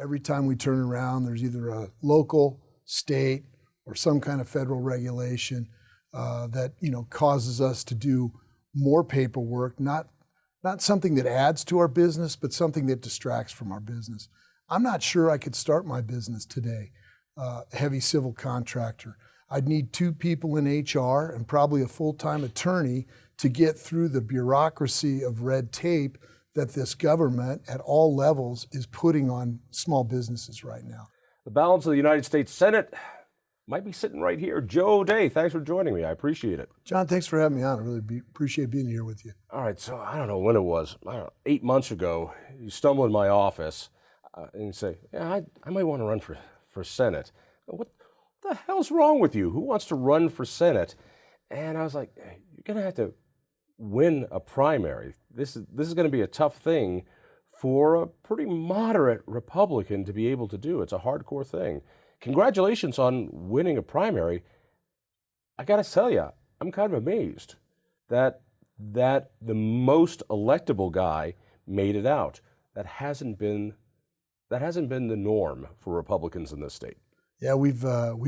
Every time we turn around, there's either a local, state, or some kind of federal regulation that causes us to do more paperwork, not something that adds to our business, but something that distracts from our business. I'm not sure I could start my business today, heavy civil contractor. I'd need 2 people in HR and probably a full-time attorney to get through the bureaucracy of red tape that this government at all levels is putting on small businesses right now. The balance of the United States Senate might be sitting right here. Joe Day, thanks for joining me. I appreciate it. John, thanks for having me on. I really appreciate being here with you. All right, so I don't know when it was, 8 months ago, you stumble in my office and you say, yeah, I might want to run for Senate. What the hell's wrong with you? Who wants to run for Senate? And I was like, hey, you're going to have to win a primary. This is going to be a tough thing for a pretty moderate Republican to be able to do. It's a hardcore thing. Congratulations on winning a primary. I got to tell you, I'm kind of amazed that the most electable guy made it out. That hasn't been the norm for Republicans in this state. Yeah, we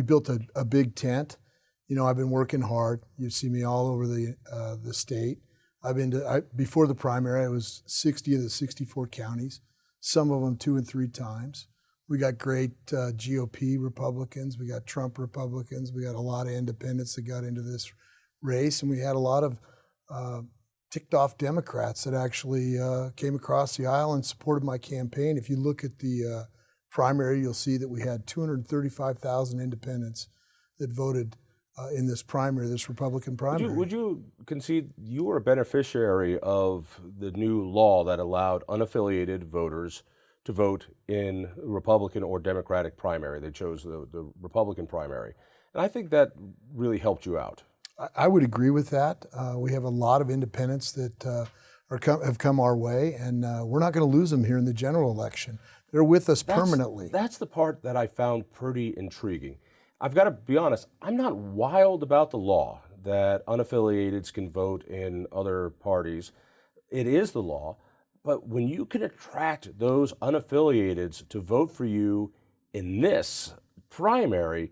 built a big tent. I've been working hard. You see me all over the state. Before the primary, I was 60 of the 64 counties, some of them 2 and 3 times. We got great GOP Republicans. We got Trump Republicans. We got a lot of independents that got into this race, and we had a lot of ticked off Democrats that actually came across the aisle and supported my campaign. If you look at the primary, you'll see that we had 235,000 independents that voted in this primary, this Republican primary. Would you concede you were a beneficiary of the new law that allowed unaffiliated voters to vote in Republican or Democratic primary? They chose the Republican primary. And I think that really helped you out. I would agree with that. We have a lot of independents that have come our way, and we're not going to lose them here in the general election. They're with us permanently. That's the part that I found pretty intriguing. I've got to be honest, I'm not wild about the law that unaffiliateds can vote in other parties. It is the law, but when you can attract those unaffiliateds to vote for you in this primary,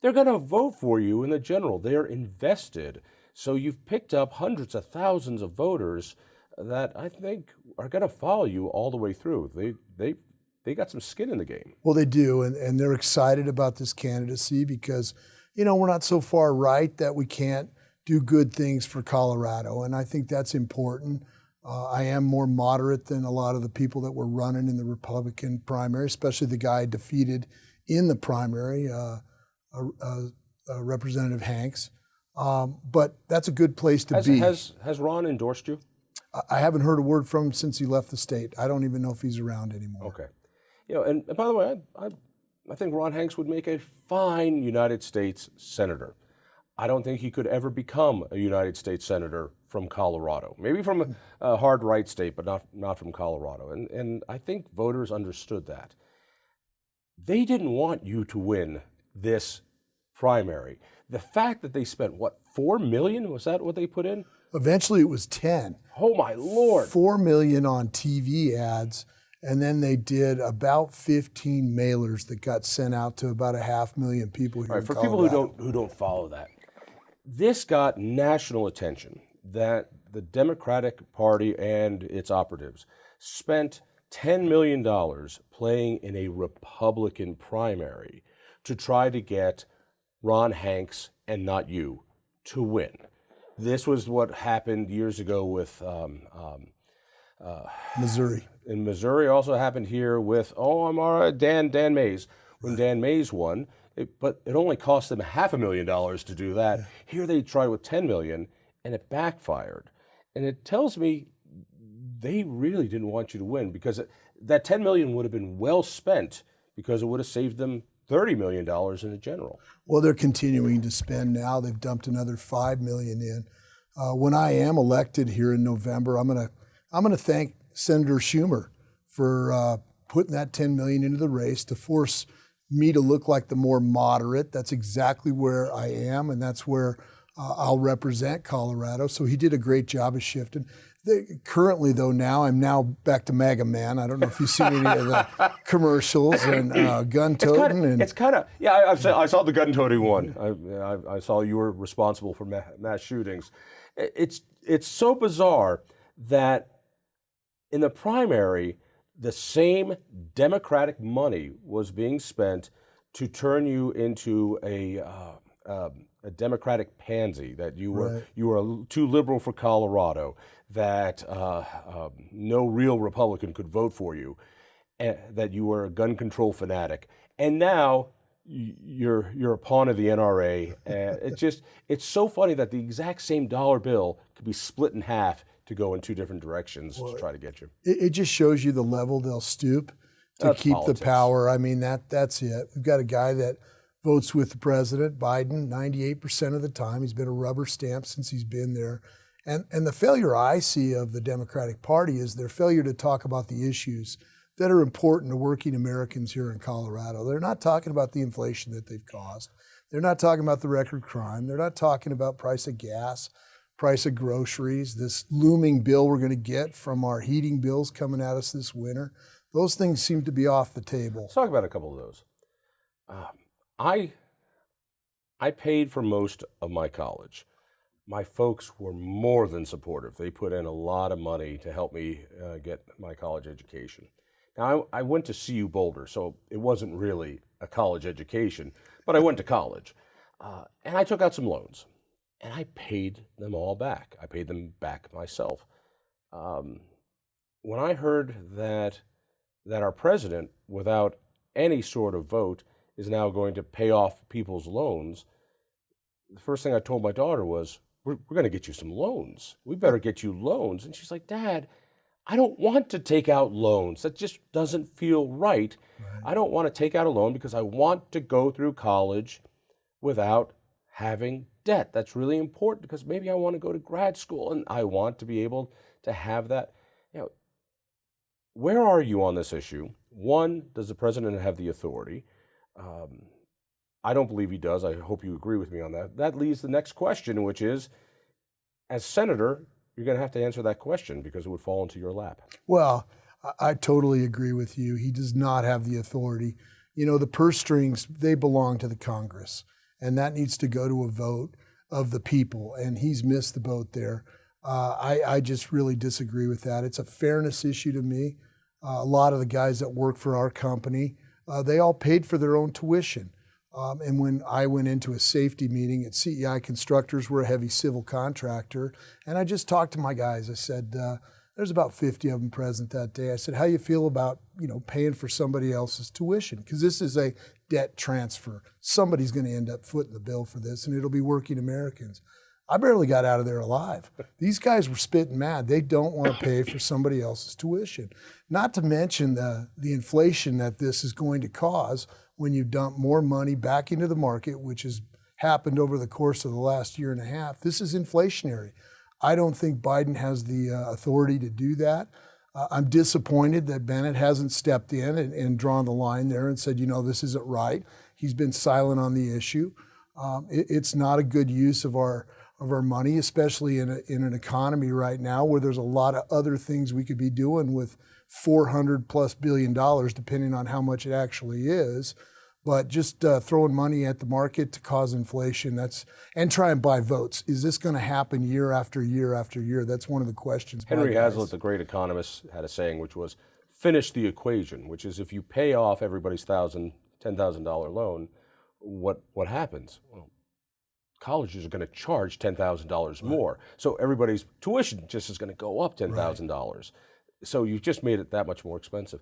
they're going to vote for you in the general. They're invested. So you've picked up hundreds of thousands of voters that I think are going to follow you all the way through. They got some skin in the game. Well, they do, and they're excited about this candidacy because, we're not so far right that we can't do good things for Colorado, and I think that's important. I am more moderate than a lot of the people that were running in the Republican primary, especially the guy defeated in the primary, Representative Hanks. But that's a good place to be. Has Ron endorsed you? I haven't heard a word from him since he left the state. I don't even know if he's around anymore. Okay. And by the way, I think Ron Hanks would make a fine United States senator. I don't think he could ever become a United States senator from Colorado. Maybe from a hard right state, but not from Colorado. And I think voters understood that. They didn't want you to win this primary. The fact that they spent, $4 million? Was that what they put in? Eventually it was 10. Oh my Lord. $4 million on TV ads. And then they did about 15 mailers that got sent out to about 500,000 people here in Colorado. For people who don't follow that, this got national attention that the Democratic Party and its operatives spent $10 million playing in a Republican primary to try to get Ron Hanks, and not you, to win. This was what happened years ago with Missouri. In Missouri, also happened here with Dan Mays. When Dan Mays won, but it only cost them $500,000 to do that. Yeah. Here they tried with $10 million, and it backfired. And it tells me they really didn't want you to win, because that $10 million would have been well spent, because it would have saved them $30 million in the general. Well, they're continuing to spend now. They've dumped another $5 million in. When I am elected here in November, I'm gonna thank Senator Schumer for putting that $10 million into the race to force me to look like the more moderate. That's exactly where I am, and that's where I'll represent Colorado. So he did a great job of shifting. Currently, though, I'm now back to MAGA Man. I don't know if you've seen any of the commercials and gun toting. It's kind of yeah. I saw the gun toting one. I saw you were responsible for mass shootings. It's so bizarre that in the primary, the same Democratic money was being spent to turn you into a Democratic pansy, that you were too liberal for Colorado, that no real Republican could vote for you, that you were a gun control fanatic, and now you're a pawn of the NRA. It's so funny that the exact same dollar bill could be split in half to go in two different directions to try to get you. It just shows you the level they'll stoop to That's keep politics. the power. I mean, that's it. We've got a guy that votes with the president, Biden, 98% of the time. He's been a rubber stamp since he's been there. And the failure I see of the Democratic Party is their failure to talk about the issues that are important to working Americans here in Colorado. They're not talking about the inflation that they've caused. They're not talking about the record crime. They're not talking about price of gas, price of groceries, this looming bill we're going to get from our heating bills coming at us this winter. Those things seem to be off the table. Let's talk about a couple of those. I paid for most of my college. My folks were more than supportive. They put in a lot of money to help me get my college education. Now, I went to CU Boulder, so it wasn't really a college education, but I went to college. And I took out some loans, and I paid them all back. I paid them back myself. When I heard that our president, without any sort of vote, is now going to pay off people's loans, the first thing I told my daughter was, we're going to get you some loans. We better get you loans. And she's like, Dad, I don't want to take out loans. That just doesn't feel right. I don't want to take out a loan because I want to go through college without having debt. That's really important because maybe I want to go to grad school and I want to be able to have that. Where are you on this issue? One, does the president have the authority? I don't believe he does. I hope you agree with me on that. That leads to the next question, which is, as senator, you're going to have to answer that question because it would fall into your lap. Well, I totally agree with you. He does not have the authority. You know, the purse strings, they belong to the Congress, and that needs to go to a vote of the people, and he's missed the boat there. I just really disagree with that. It's a fairness issue to me. A lot of the guys that work for our company, they all paid for their own tuition. And when I went into a safety meeting at CEI Constructors, we're a heavy civil contractor, and I just talked to my guys. I said, there's about 50 of them present that day. I said, how you feel about, paying for somebody else's tuition? Because this is a debt transfer. Somebody's going to end up footing the bill for this, and it'll be working Americans. I barely got out of there alive. These guys were spitting mad. They don't want to pay for somebody else's tuition. Not to mention the inflation that this is going to cause when you dump more money back into the market, which has happened over the course of the last year and a half. This is inflationary. I don't think Biden has the authority to do that. I'm disappointed that Bennett hasn't stepped in and drawn the line there and said, this isn't right. He's been silent on the issue. It's not a good use of our money, especially in an economy right now where there's a lot of other things we could be doing with $400+ billion, depending on how much it actually is. But just throwing money at the market to cause inflation, and try and buy votes. Is this going to happen year after year after year? That's one of the questions. Henry Hazlitt, the great economist, had a saying which was, finish the equation, which is if you pay off everybody's $10,000 loan, what happens? Well, colleges are going to charge $10,000 more. So everybody's tuition just is going to go up $10,000. So you've just made it that much more expensive.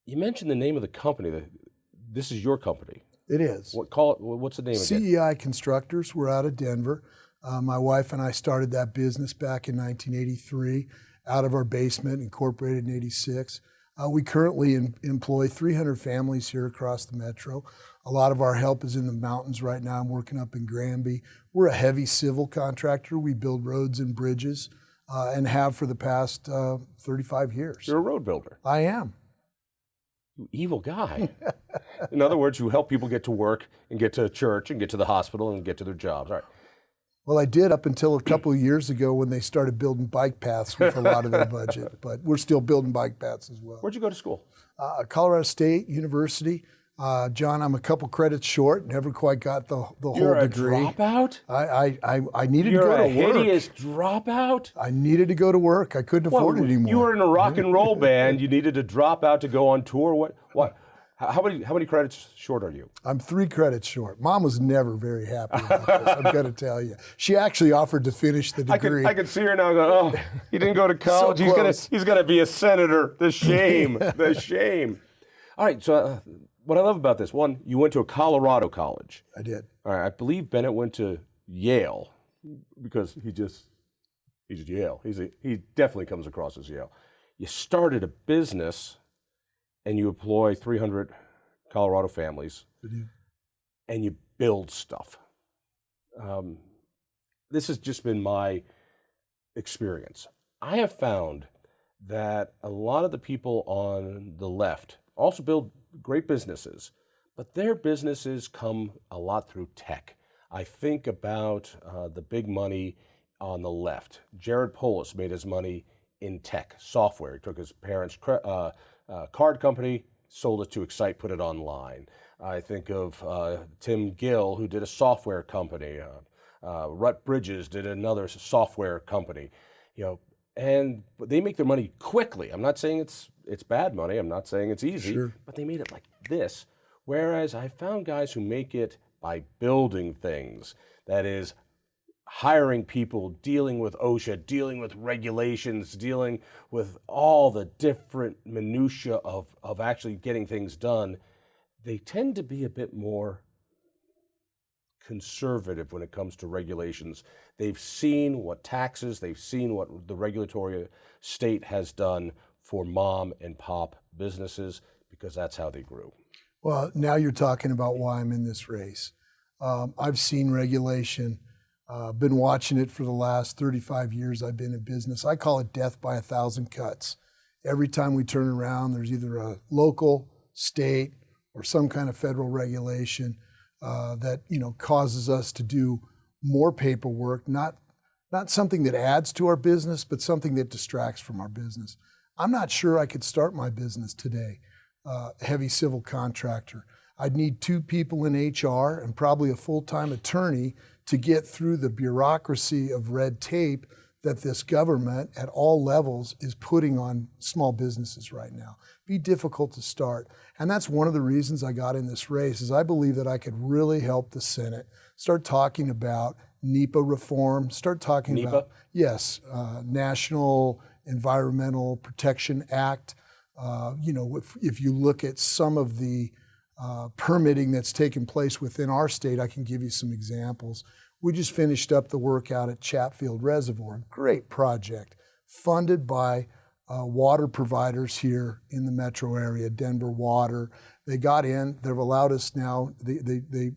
You mentioned the name of the company. This is your company. It is. What's the name again? CEI Constructors. We're out of Denver. My wife and I started that business back in 1983 out of our basement, incorporated in 86. We currently employ 300 families here across the metro. A lot of our help is in the mountains right now. I'm working up in Granby. We're a heavy civil contractor. We build roads and bridges and have for the past 35 years. You're a road builder. I am. You evil guy. In other words, you help people get to work and get to church and get to the hospital and get to their jobs. All right. Well, I did up until a couple of years ago when they started building bike paths with a lot of their budget, but we're still building bike paths as well. Where'd you go to school? Colorado State University. John, I'm a couple credits short, never quite got the whole You're a degree. dropout? I needed You're to go a to work. hideous dropout? I needed to go to work. I couldn't afford it anymore. You were in a rock and roll band. You needed to drop out to go on tour. What? How many credits short are you? I'm 3 credits short. Mom was never very happy about this, I'm going to tell you. She actually offered to finish the degree. I could see her now going, oh, he didn't go to college. close. He's gonna be a senator. The shame. The shame. All right, so what I love about this, one, you went to a Colorado college. I did. All right, I believe Bennett went to Yale because he's Yale. He definitely comes across as Yale. You started a business and you employ 300 Colorado families, and you build stuff. This has just been my experience. I have found that a lot of the people on the left also build great businesses, but their businesses come a lot through tech. I think about the big money on the left. Jared Polis made his money in tech, software. He took his parents' card company, sold it to Excite, put it online. I think of Tim Gill, who did a software company. Rut Bridges did another software company. And they make their money quickly. I'm not saying it's bad money. I'm not saying it's easy, Sure. but they made it like this. Whereas I found guys who make it by building things. That is, hiring people, dealing with OSHA, dealing with regulations, dealing with all the different minutia of actually getting things done. They tend to be a bit more conservative when it comes to regulations. They've seen what taxes, they've seen what the regulatory state has done for mom and pop businesses, because that's how they grew. Well, now you're talking about why I'm in this race. I've seen regulation, been watching it for the last 35 years I've been in business. I call it death by 1,000 cuts. Every time we turn around, there's either a local, state, or some kind of federal regulation that causes us to do more paperwork, not something that adds to our business, but something that distracts from our business. I'm not sure I could start my business today, heavy civil contractor. I'd need 2 people in HR and probably a full-time attorney to get through the bureaucracy of red tape that this government at all levels is putting on small businesses right now. Be difficult to start. And that's one of the reasons I got in this race, is I believe that I could really help the Senate start talking about NEPA reform, start talking NEPA? about, yes, National Environmental Protection Act. If you look at some of the permitting that's taken place within our state, I can give you some examples. We just finished up the work out at Chatfield Reservoir, great project, funded by water providers here in the metro area, Denver Water. They got in, they've allowed us now, they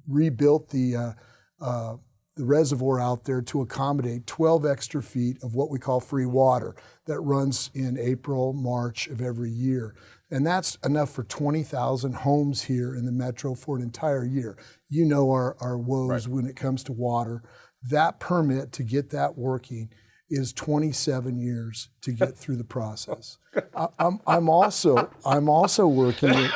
rebuilt the reservoir out there to accommodate 12 extra feet of what we call free water that runs in April, March of every year. And that's enough for 20,000 homes here in the metro for an entire year. You know our woes when it comes to water. That permit to get that working is 27 years to get through the process. I'm also working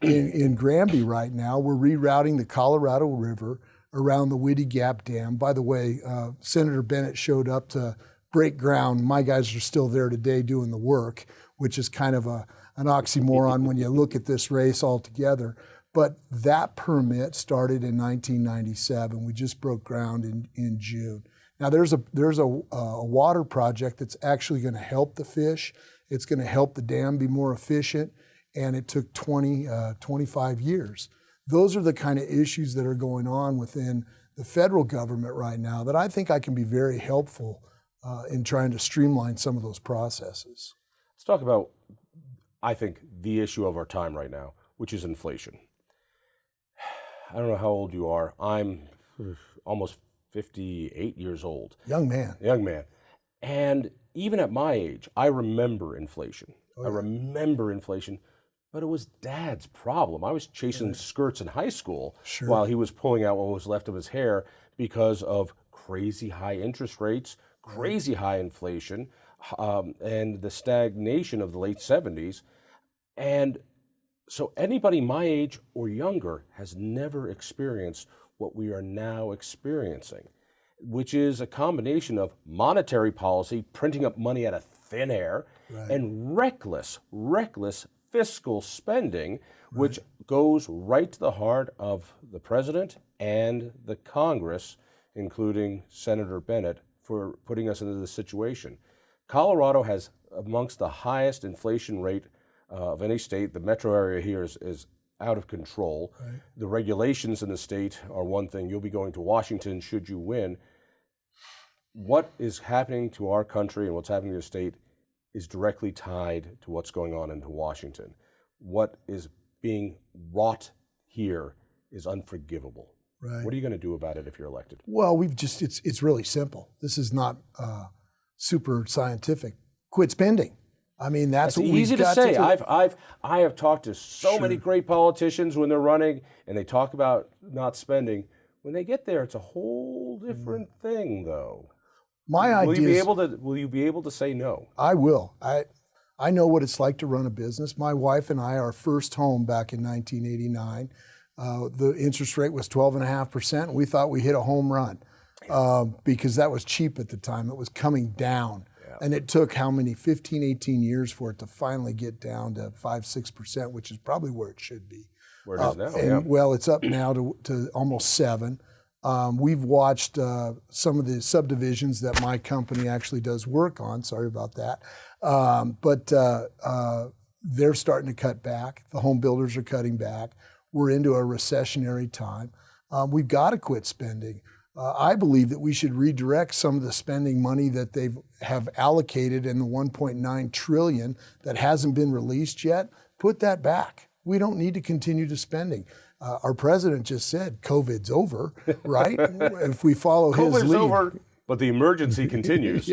in Granby right now. We're rerouting the Colorado River around the Whitty Gap Dam. By the way, Senator Bennett showed up to break ground. My guys are still there today doing the work, which is kind of an oxymoron when you look at this race altogether. But that permit started in 1997. We just broke ground in June. Now there's a water project that's actually going to help the fish. It's going to help the dam be more efficient, and it took 25 years. Those are the kind of issues that are going on within the federal government right now that I think I can be very helpful in trying to streamline some of those processes. Let's talk about, I think, the issue of our time right now, which is inflation. I don't know how old you are. I'm almost 58 years old. Young man. Young man. And even at my age, I remember inflation. I remember inflation, but it was Dad's problem. I was chasing skirts in high school while he was pulling out what was left of his hair, because of crazy high interest rates, crazy high inflation, and the stagnation of the late 70s. And so anybody my age or younger has never experienced what we are now experiencing, which is a combination of monetary policy, printing up money out of thin air, and reckless fiscal spending, which goes right to the heart of the president and the Congress, including Senator Bennett, for putting us into this situation. Colorado has amongst the highest inflation rate of any state. The metro area here is out of control. The regulations in the state are one thing. You'll be going to Washington should you win. What is happening to our country and what's happening to the state is directly tied to what's going on in Washington. What is being wrought here is unforgivable. What are you going to do about it if you're elected? Well, it's really simple. This is not super scientific. Quit spending. I mean, that's what easy we've to got say. to do. I have talked to so many great politicians when they're running and they talk about not spending. When they get there, it's a whole different thing, though. My idea will you be able to say no? I will. I know what it's like to run a business. My wife and I, our first home back in 1989, the interest rate was 12.5%. We thought we hit a home run because that was cheap at the time. It was coming down. And it took 15, 18 years for it to finally get down to 5-6%, which is probably where it should be. Where it is now, Well, it's up now to almost 7. We've watched some of the subdivisions that my company actually does work on. Sorry about that. But they're starting to cut back. The home builders are cutting back. We're into a recessionary time. We've got to quit spending. I believe that we should redirect some of the spending money that they have allocated in the 1.9 trillion that hasn't been released yet. Put that back. We don't need to continue to spending. Our president just said COVID's over, right? If we follow his lead. COVID's over, but the emergency continues.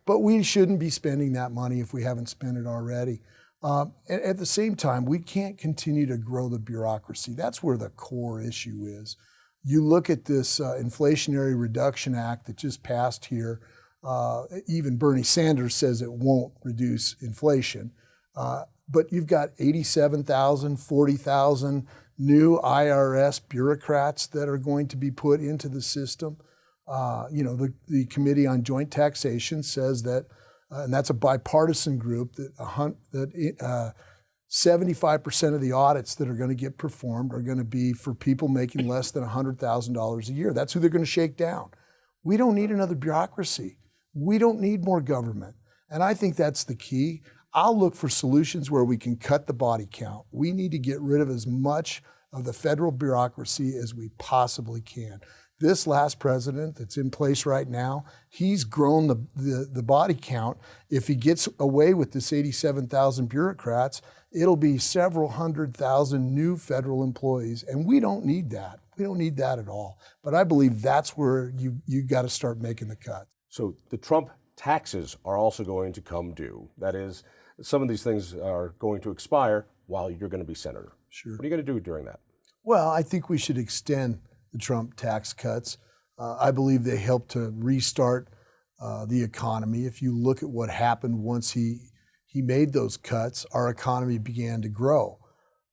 But we shouldn't be spending that money if we haven't spent it already. At the same time, we can't continue to grow the bureaucracy. That's where the core issue is. You look at this Inflationary Reduction Act that just passed here. Even Bernie Sanders says it won't reduce inflation. But you've got 87,000, 40,000 new IRS bureaucrats that are going to be put into the system. The Committee on Joint Taxation says that, and that's a bipartisan group, that 75% of the audits that are going to get performed are going to be for people making less than $100,000 a year. That's who they're going to shake down. We don't need another bureaucracy. We don't need more government. And I think that's the key. I'll look for solutions where we can cut the body count. We need to get rid of as much of the federal bureaucracy as we possibly can. This last president that's in place right now, he's grown the body count. If he gets away with this 87,000 bureaucrats, it'll be several 100,000 new federal employees, and we don't need that. We don't need that at all. But I believe that's where you got to start making the cuts. So the Trump taxes are also going to come due. That is, some of these things are going to expire while you're going to be senator. Sure. What are you going to do during that? Well, I think we should extend the Trump tax cuts. I believe they help to restart the economy. If you look at what happened once he made those cuts, our economy began to grow.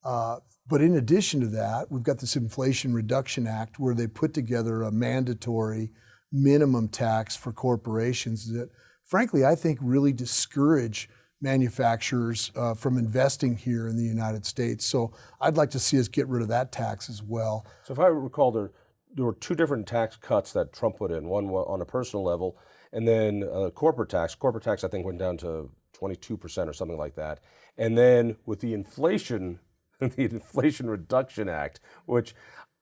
But in addition to that, we've got this Inflation Reduction Act where they put together a mandatory minimum tax for corporations that, frankly, I think really discourage manufacturers from investing here in the United States. So I'd like to see us get rid of that tax as well. So if I recall, there were two different tax cuts that Trump put in, one on a personal level, and then corporate tax. Corporate tax, I think, went down to 22% or something like that. And then with the Inflation Reduction Act, which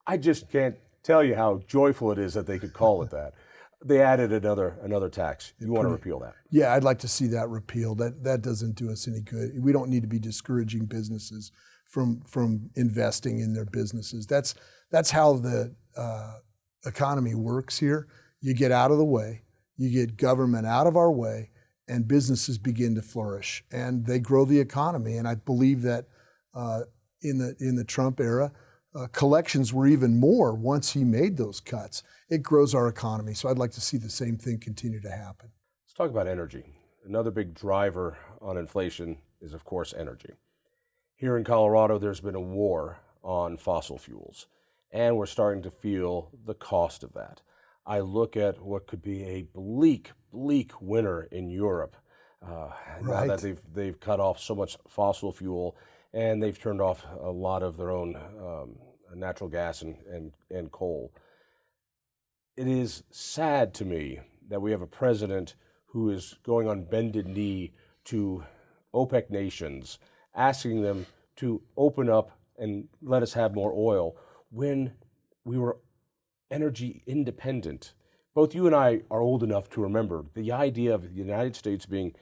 I just can't tell you how joyful it is that they could call it that. They added another tax. You want to repeal that? Yeah, I'd like to see that repealed. That doesn't do us any good. We don't need to be discouraging businesses from investing in their businesses. That's how the economy works here. You get out of the way, you get government out of our way, and businesses begin to flourish, and they grow the economy. And I believe that in the Trump era, collections were even more once he made those cuts. It grows our economy. So I'd like to see the same thing continue to happen. Let's talk about energy. Another big driver on inflation is, of course, energy. Here in Colorado, there's been a war on fossil fuels, and we're starting to feel the cost of that. I look at what could be a bleak winter in Europe. Now that they've cut off so much fossil fuel, and they've turned off a lot of their own natural gas and coal. It is sad to me that we have a president who is going on bended knee to OPEC nations, asking them to open up and let us have more oil when we were energy independent. Both you and I are old enough to remember the idea of the United States being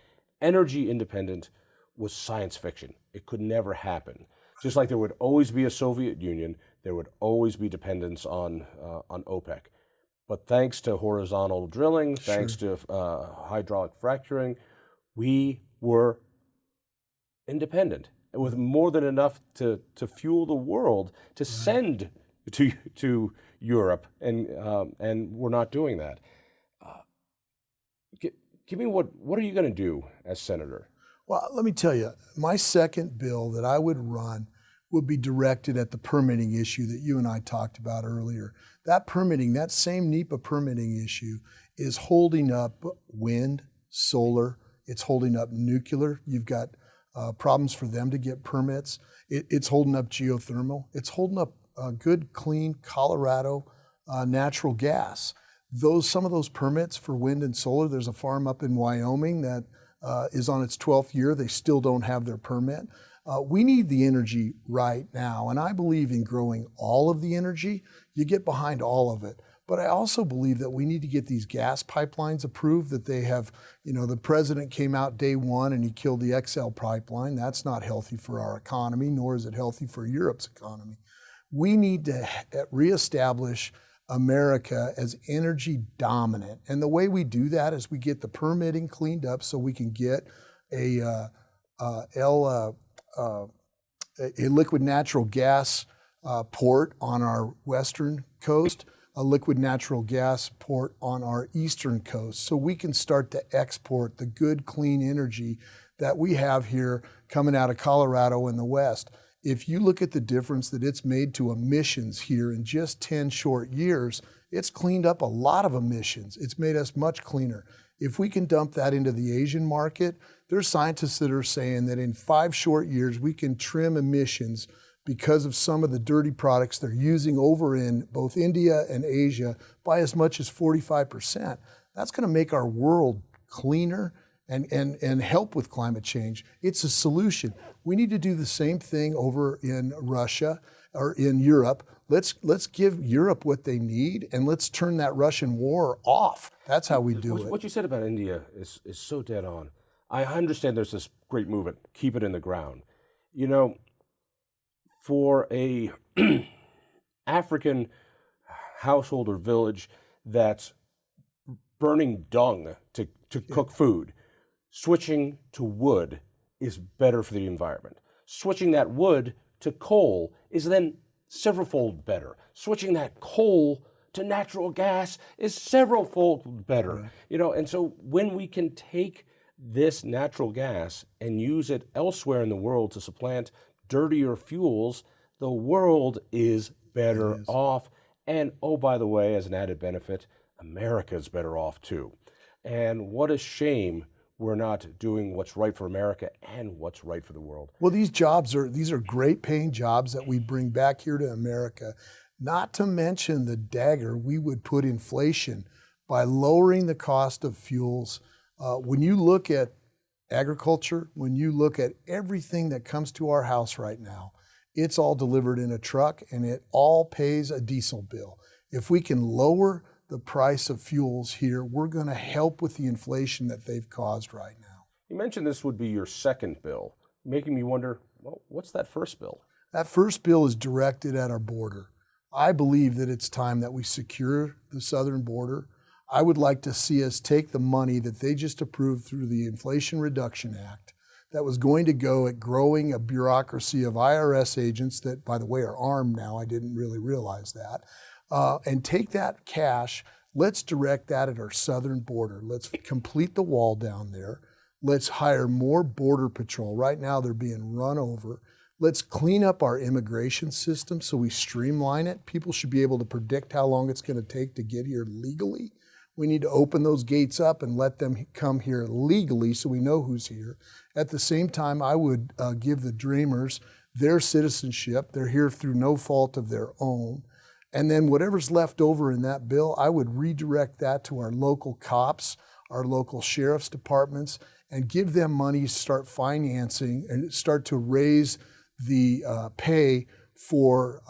energy independent was science fiction. It could never happen. Just like there would always be a Soviet Union, there would always be dependence on OPEC. But thanks to horizontal drilling, thanks to hydraulic fracturing, we were independent with more than enough to fuel the world to send to Europe, and we're not doing that. Give me what are you going to do as senator? Well, let me tell you, my second bill that I would run would be directed at the permitting issue that you and I talked about earlier. That permitting, that same NEPA permitting issue is holding up wind, solar, it's holding up nuclear. You've got problems for them to get permits. It's holding up geothermal. It's holding up good, clean Colorado natural gas. Some of those permits for wind and solar, there's a farm up in Wyoming that is on its 12th year. They still don't have their permit. We need the energy right now, and I believe in growing all of the energy. You get behind all of it. But I also believe that we need to get these gas pipelines approved, that they have, the president came out day one and he killed the XL pipeline. That's not healthy for our economy, nor is it healthy for Europe's economy. We need to reestablish America as energy dominant. And the way we do that is we get the permitting cleaned up so we can get a liquid natural gas port on our western coast, a liquid natural gas port on our eastern coast, so we can start to export the good, clean energy that we have here coming out of Colorado in the west. If you look at the difference that it's made to emissions here in just 10 short years, it's cleaned up a lot of emissions. It's made us much cleaner. If we can dump that into the Asian market, there's scientists that are saying that in 5 short years, we can trim emissions because of some of the dirty products they're using over in both India and Asia by as much as 45%. That's going to make our world cleaner and help with climate change. It's a solution. We need to do the same thing over in Russia or in Europe. Let's give Europe what they need, and let's turn that Russian war off. That's how we do it. What you said about India is so dead on. I understand there's this great movement, keep it in the ground. For a African household or village that's burning dung to cook food, switching to wood is better for the environment. Switching that wood to coal is then severalfold better. Switching that coal to natural gas is severalfold better. And so when we can take this natural gas and use it elsewhere in the world to supplant dirtier fuels, the world is better off. And oh, by the way, as an added benefit, America's better off too. And what a shame we're not doing what's right for America and what's right for the world. Well, these are great paying jobs that we bring back here to America, not to mention the dagger we would put inflation by lowering the cost of fuels. When you look at agriculture, when you look at everything that comes to our house right now, it's all delivered in a truck and it all pays a diesel bill. If we can lower the price of fuels here, we're going to help with the inflation that they've caused right now. You mentioned this would be your second bill, making me wonder, well, what's that first bill? That first bill is directed at our border. I believe that it's time that we secure the southern border. I would like to see us take the money that they just approved through the Inflation Reduction Act, that was going to go at growing a bureaucracy of IRS agents that, by the way, are armed now. I didn't really realize that. And take that cash, let's direct that at our southern border. Let's complete the wall down there. Let's hire more border patrol. Right now they're being run over. Let's clean up our immigration system so we streamline it. People should be able to predict how long it's going to take to get here legally. We need to open those gates up and let them come here legally so we know who's here. At the same time, I would give the Dreamers their citizenship. They're here through no fault of their own. And then whatever's left over in that bill, I would redirect that to our local cops, our local sheriff's departments, and give them money to start financing and start to raise the pay for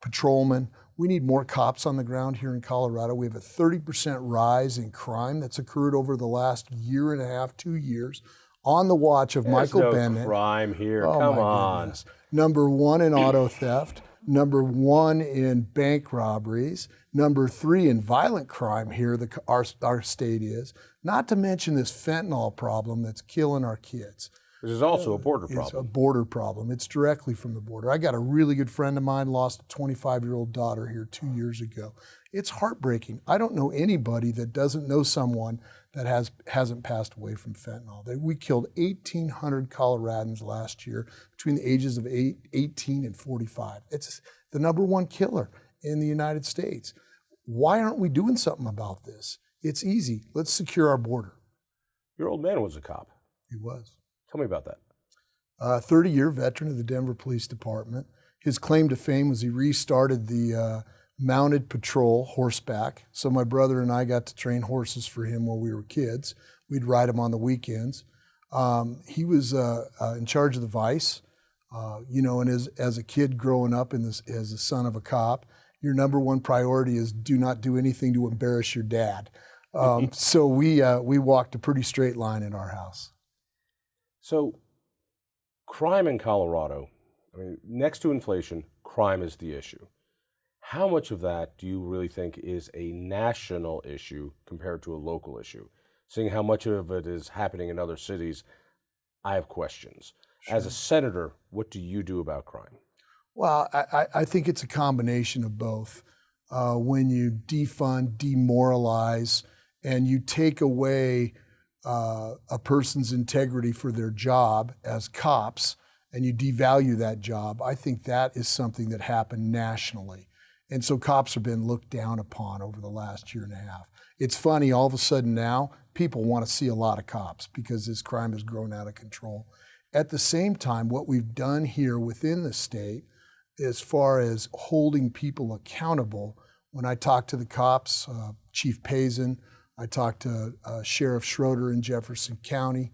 patrolmen. We need more cops on the ground here in Colorado. We have a 30% rise in crime that's occurred over the last year and a half, 2 years, on the watch of Michael no Bennett. Crime here, Oh, come my on. goodness. Number 1 in auto theft, number 1 in bank robberies, number 3 in violent crime here, our state is, not to mention this fentanyl problem that's killing our kids. This is also a border It's a problem. border problem. It's directly from the border. I got a really good friend of mine, lost a 25-year-old daughter here 2 years ago. It's heartbreaking. I don't know anybody that doesn't know someone that hasn't passed away from fentanyl. We killed 1,800 Coloradans last year between the ages of 18 and 45. It's the number 1 killer in the United States. Why aren't we doing something about this? It's easy. Let's secure our border. Your old man was a cop. He was. Tell me about that. 30-year veteran of the Denver Police Department. His claim to fame was he restarted the mounted patrol horseback. So my brother and I got to train horses for him while we were kids. We'd ride him on the weekends. He was in charge of the Vice, and as a kid growing up as the son of a cop, your number 1 priority is do not do anything to embarrass your dad. So we walked a pretty straight line in our house. So, crime in Colorado, I mean, next to inflation, crime is the issue. How much of that do you really think is a national issue compared to a local issue? Seeing how much of it is happening in other cities, I have questions. Sure. As a senator, what do you do about crime? Well, I think it's a combination of both. When you defund, demoralize, and you take away a person's integrity for their job as cops, and you devalue that job, I think that is something that happened nationally. And so cops have been looked down upon over the last year and a half. It's funny, all of a sudden now, people want to see a lot of cops because this crime has grown out of control. At the same time, what we've done here within the state, as far as holding people accountable, when I talk to the cops, Chief Pazin, I talked to Sheriff Schroeder in Jefferson County,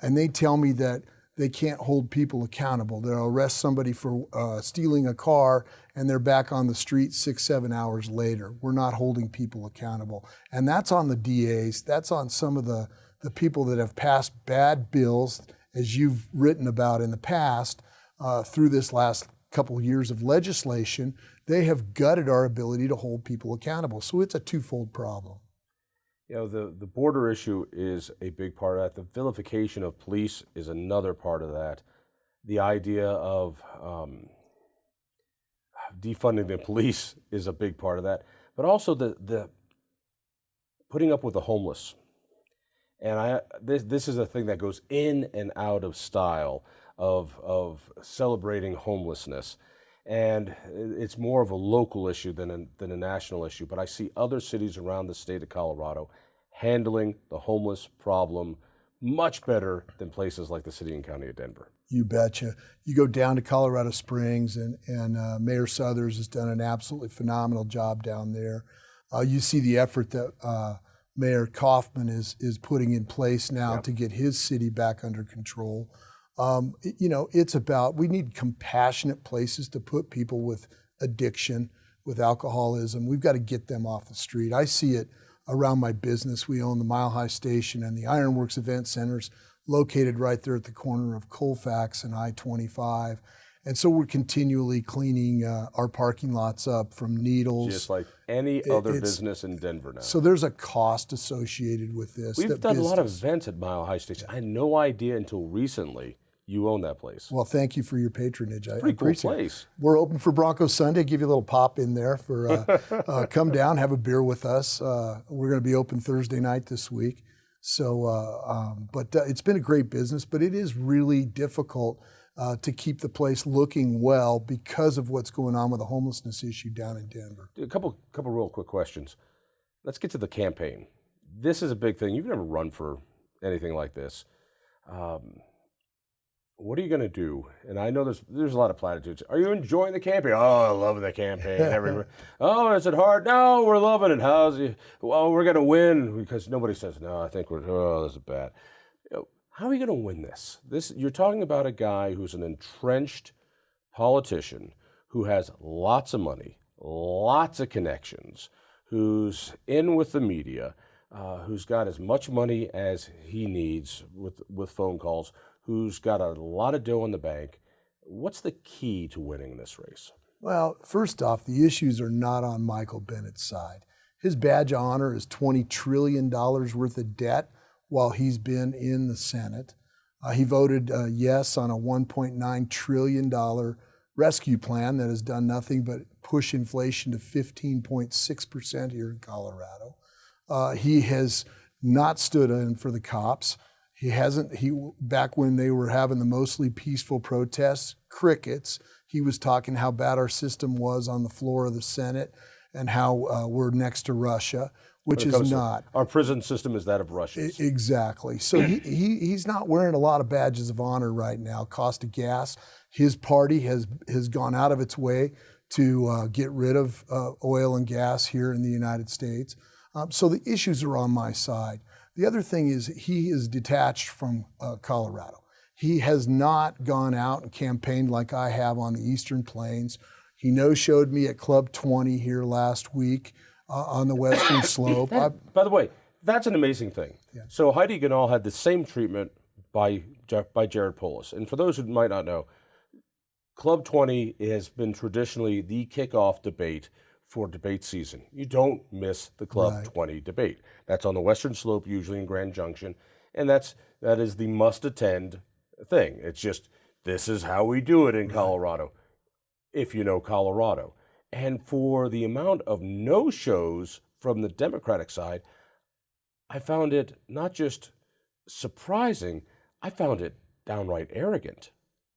and they tell me that they can't hold people accountable. They'll arrest somebody for stealing a car, and they're back on the street 6-7 hours later. We're not holding people accountable. And that's on the DAs. That's on some of the people that have passed bad bills, as you've written about in the past, through this last couple of years of legislation. They have gutted our ability to hold people accountable. So it's a twofold problem. You know, the border issue is a big part of that. The vilification of police is another part of that. The idea of defunding the police is a big part of that. But also the putting up with the homeless. And this is a thing that goes in and out of style of celebrating homelessness. And it's more of a local issue than a national issue. But I see other cities around the state of Colorado handling the homeless problem much better than places like the city and county of Denver. You betcha. You go down to Colorado Springs, and Mayor Suthers has done an absolutely phenomenal job down there. You see the effort that Mayor Kaufman is putting in place now to get his city back under control. It's about, we need compassionate places to put people with addiction, with alcoholism. We've got to get them off the street. I see it around my business. We own the Mile High Station and the Ironworks Event Centers located right there at the corner of Colfax and I-25. And so we're continually cleaning our parking lots up from needles. Just like any other it's- business in Denver now. So there's a cost associated with this. We've that done a lot of business- events at Mile High Station. I had no idea until recently you own that place. Well, thank you for your patronage. I Pretty cool appreciate it. place. We're open for Bronco Sunday. Give you a little pop in there for come down, have a beer with us. We're going to be open Thursday night this week. So, but it's been a great business, but it is really difficult to keep the place looking well because of what's going on with the homelessness issue down in Denver. A couple real quick questions. Let's get to the campaign. This is a big thing. You've never run for anything like this. What are you going to do? And I know there's a lot of platitudes. Are you enjoying the campaign? Oh, I love the campaign. Oh, is it hard? No, we're loving it. How's it? Well, we're going to win because nobody says no. I think this is bad. How are you going to win this? You're talking about a guy who's an entrenched politician who has lots of money, lots of connections, who's in with the media, who's got as much money as he needs with phone calls, who's got a lot of dough in the bank. What's the key to winning this race? Well, first off, the issues are not on Michael Bennett's side. His badge of honor is $20 trillion worth of debt while he's been in the Senate. He voted yes on a $1.9 trillion rescue plan that has done nothing but push inflation to 15.6% here in Colorado. He has not stood in for the cops. He hasn't, back when they were having the mostly peaceful protests, crickets, he was talking how bad our system was on the floor of the Senate and how we're next to Russia, which is not. Our prison system is that of Russia. Exactly. So he's not wearing a lot of badges of honor right now. Cost of gas. His party has gone out of its way to get rid of oil and gas here in the United States. So the issues are on my side. The other thing is he is detached from Colorado. He has not gone out and campaigned like I have on the Eastern Plains. He no-showed me at Club 20 here last week on the Western Slope. By the way, that's an amazing thing. Yeah. So Heidi Ganahl had the same treatment by Jared Polis. And for those who might not know, Club 20 has been traditionally the kickoff debate for debate season. You don't miss the Club 20 debate. That's on the Western Slope, usually in Grand Junction, and that is the must-attend thing. It's just, this is how we do it in Colorado, if you know Colorado. And for the amount of no-shows from the Democratic side, I found it not just surprising, I found it downright arrogant.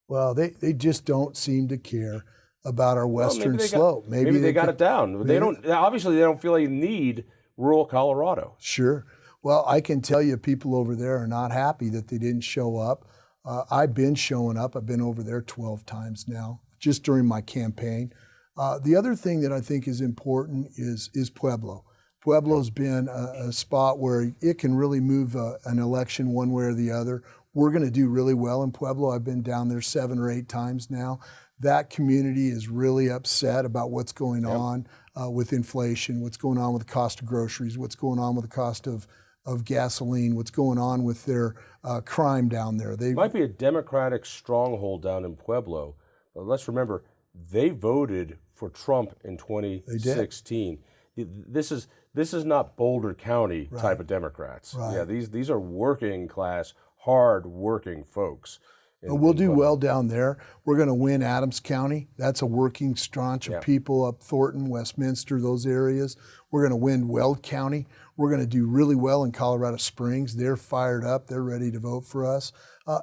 Well, they just don't seem to care about our Western Slope. Maybe they got it down. They don't. Obviously, they don't feel they need rural Colorado. Sure. Well, I can tell you people over there are not happy that they didn't show up. I've been showing up. I've been over there 12 times now, just during my campaign. The other thing that I think is important is Pueblo. Pueblo's been a spot where it can really move an election one way or the other. We're going to do really well in Pueblo. I've been down there 7 or 8 times now. That community is really upset about what's going on with inflation, what's going on with the cost of groceries, what's going on with the cost of gasoline, what's going on with their crime down there. It might be a Democratic stronghold down in Pueblo, but let's remember, they voted for Trump in 2016. This is not Boulder County type of Democrats. Right. Yeah, these are working class, hard working folks. We'll do well down there. We're going to win Adams County. That's a working staunch of people up Thornton, Westminster, those areas. We're going to win Weld County. We're going to do really well in Colorado Springs. They're fired up. They're ready to vote for us.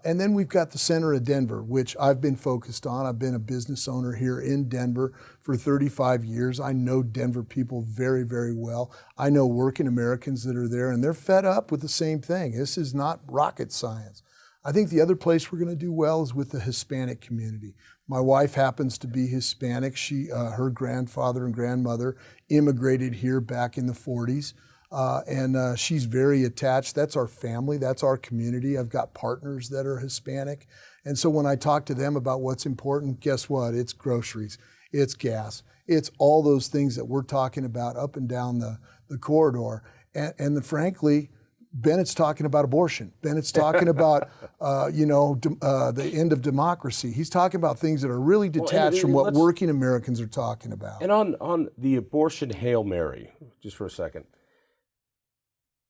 And then we've got the center of Denver, which I've been focused on. I've been a business owner here in Denver for 35 years. I know Denver people very, very well. I know working Americans that are there, and they're fed up with the same thing. This is not rocket science. I think the other place we're going to do well is with the Hispanic community. My wife happens to be Hispanic. Her grandfather and grandmother immigrated here back in the 40s, and she's very attached. That's our family. That's our community. I've got partners that are Hispanic. And so when I talk to them about what's important, guess what? It's groceries. It's gas. It's all those things that we're talking about up and down the corridor. And frankly, Bennett's talking about abortion. Bennett's talking about, the end of democracy. He's talking about things that are really detached from what working Americans are talking about. And on the abortion Hail Mary, just for a second,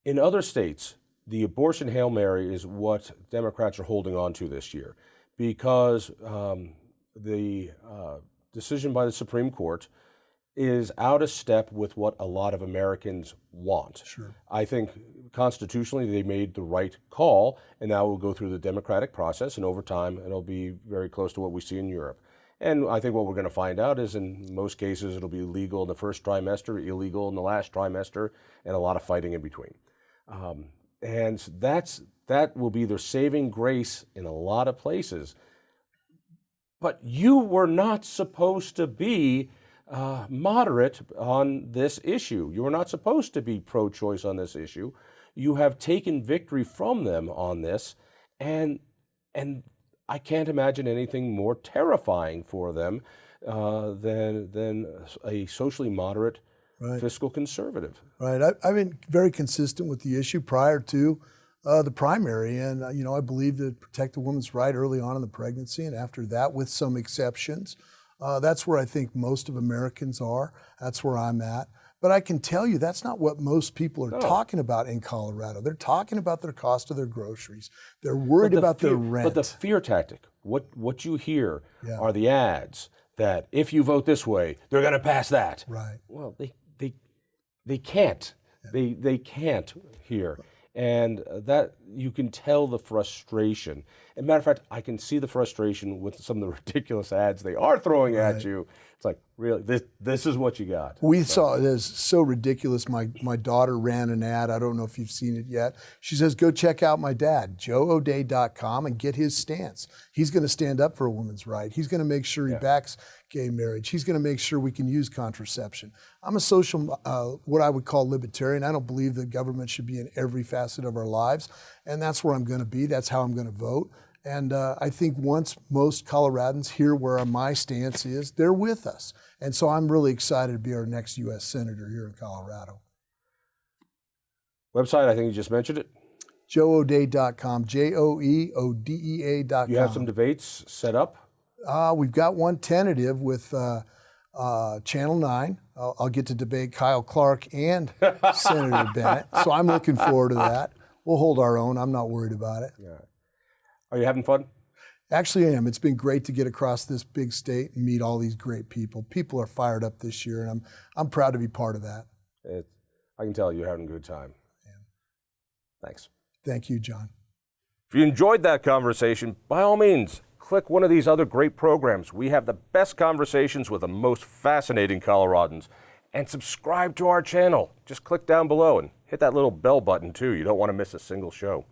in other states, the abortion Hail Mary is what Democrats are holding on to this year because the decision by the Supreme Court is out of step with what a lot of Americans want. Sure. I think constitutionally they made the right call, and now we'll go through the democratic process, and over time it'll be very close to what we see in Europe. And I think what we're going to find out is in most cases it'll be legal in the first trimester, illegal in the last trimester, and a lot of fighting in between. And that will be their saving grace in a lot of places. But you were not supposed to be moderate on this issue. You were not supposed to be pro-choice on this issue. You have taken victory from them on this, and I can't imagine anything more terrifying for them than a socially moderate fiscal conservative. Right. I've been very consistent with the issue prior to the primary, and I believe that protect a woman's right early on in the pregnancy, and after that, with some exceptions. That's where I think most of Americans are. That's where I'm at. But I can tell you that's not what most people are talking about in Colorado. They're talking about their cost of their groceries. They're worried about their rent. But the fear tactic, what you hear are the ads that if you vote this way, they're going to pass that. Right. Well, they can't. Yeah. They can't here. And that you can tell the frustration. As a matter of fact, I can see the frustration with some of the ridiculous ads they are throwing at you. It's like, really, this is what you got. We saw it as so ridiculous. My daughter ran an ad. I don't know if you've seen it yet. She says, go check out my dad, joeodea.com, and get his stance. He's going to stand up for a woman's right. He's going to make sure he backs gay marriage. He's going to make sure we can use contraception. I'm a social, what I would call libertarian. I don't believe that government should be in every facet of our lives, and that's where I'm going to be. That's how I'm going to vote. And I think once most Coloradans hear where my stance is, they're with us. And so I'm really excited to be our next U.S. Senator here in Colorado. Website, I think you just mentioned it. joeodea.com, joeodea.com. You have some debates set up? We've got one tentative with Channel 9. I'll get to debate Kyle Clark and Senator Bennett. So I'm looking forward to that. We'll hold our own. I'm not worried about it. Yeah. Are you having fun? Actually, I am. It's been great to get across this big state and meet all these great people. People are fired up this year, and I'm proud to be part of that. I can tell you're having a good time. Yeah. Thanks. Thank you, John. If you enjoyed that conversation, by all means, click one of these other great programs. We have the best conversations with the most fascinating Coloradans. And subscribe to our channel. Just click down below and hit that little bell button too. You don't want to miss a single show.